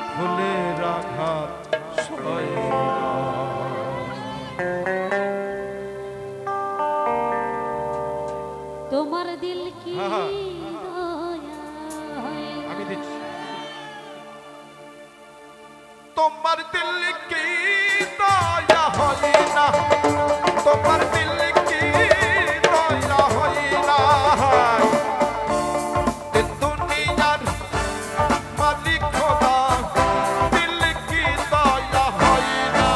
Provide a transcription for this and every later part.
ফুলের আঘাত তোমার দিল কি আমি দিচ্ছি তোমার দিল কি দয়া হয় না তোমার দিল কি দয়া হয় না দুনিয়ার মালিক খোদা দিল কি দয়া হয় না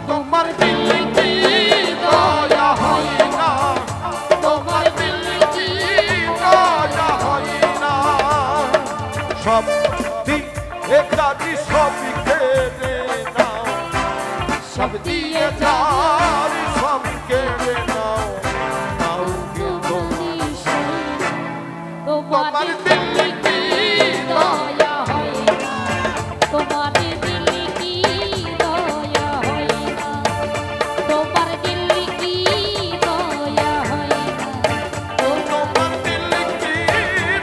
তোমার দিল কি দয়া হয় না তোমার দিল কি দয়া হয় না সব দিন একাদি সব কেড়ে নাও সব দিয়ে যার সব কেড়ে নাও নাও তোমার দিল কি দয়া হয় না তোমার দিল কি দয়া হয় না তোমার দিল কি দয়া হয় না তোমার দিল কি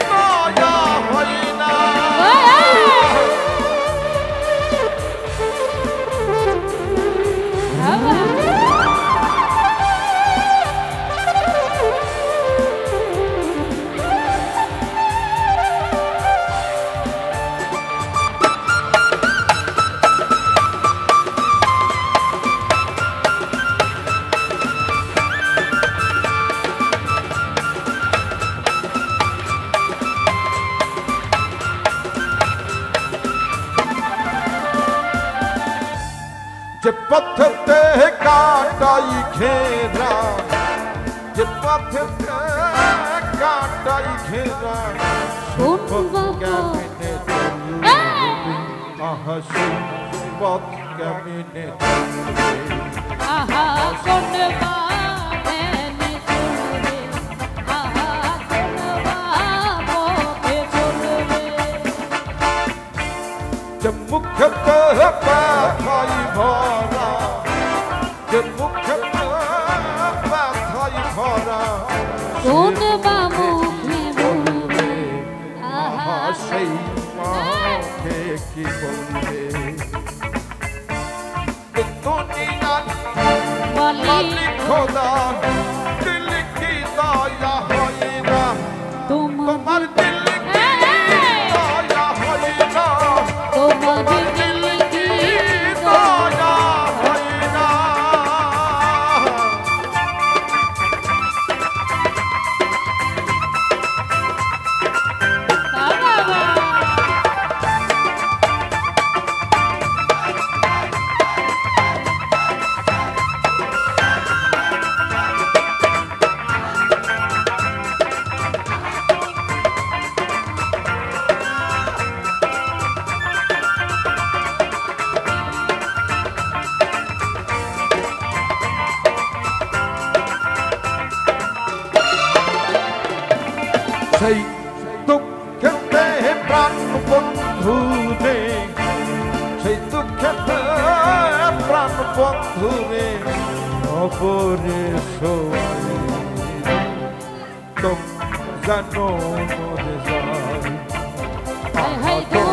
দয়া হয় না যে পথতে কাটাই ঘেরা যে পথতে কাটাই ঘেরা কেমনে চলবে আহা সেই পথ কেমনে চলবে আহা কোন বানে চলবে আহা কোন পথে চলবে যে মুখতে ব্যথাই ভরা যে মুখতে ব্যথাই ভরা কোন মুখে বলবে আহা সেই মাকে কি বলবে দুনিয়ার মালিক খোদা দিল কি দয়া হয় না তোমার দিল কি দয়া হয় না তোমার দিল কি দয়া হয় না সেই দুঃখেতে প্রাণ বন্ধু রে সেই দুঃখেতে প্রাণ বন্ধু রে অপরে সবাই তোম জানো মরে যায় হায় তো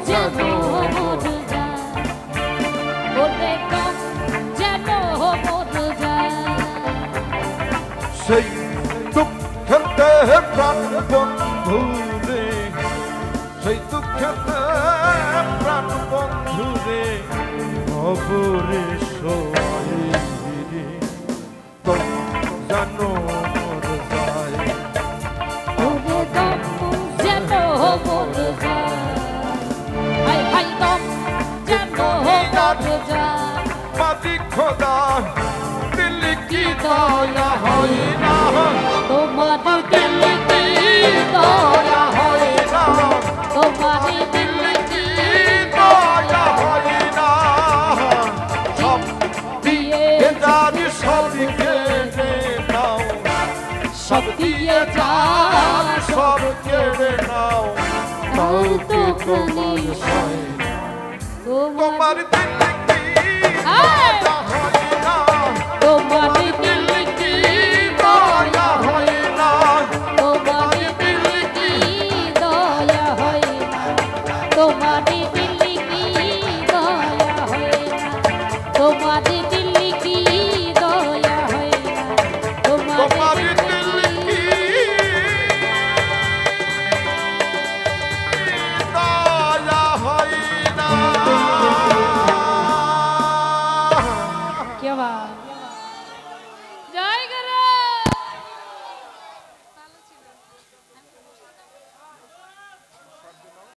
জানো মোর যায় ওরে কম জানো মোর যায় সেই দুঃখেতে প্রাণ বন্ধু রে সেই দুঃখেতে প্রাণ বন্ধু রে অপরে সবাই রে তোম জানো মরে যায় ওরে কম জানো মোর যায় হায় কম জানো মোর যায় মালিক খোদা দিল কি দয়া হয় না তোমার দিল কি দয়া হয় না তোমার দিল কি দয়া হয় না সব দিয়ে জানি সব কেড়ে নাও সব দিয়ে যান সব কেড়ে নাও তাও কি তোমার হয় তোমার দিল কি দয়া হয় না তোমার দিল দিল কি দয়া হয় না তোমার তোমার দিল কি দয়া হয় না তোমার দিল কি দয়া হয় না। क्या बात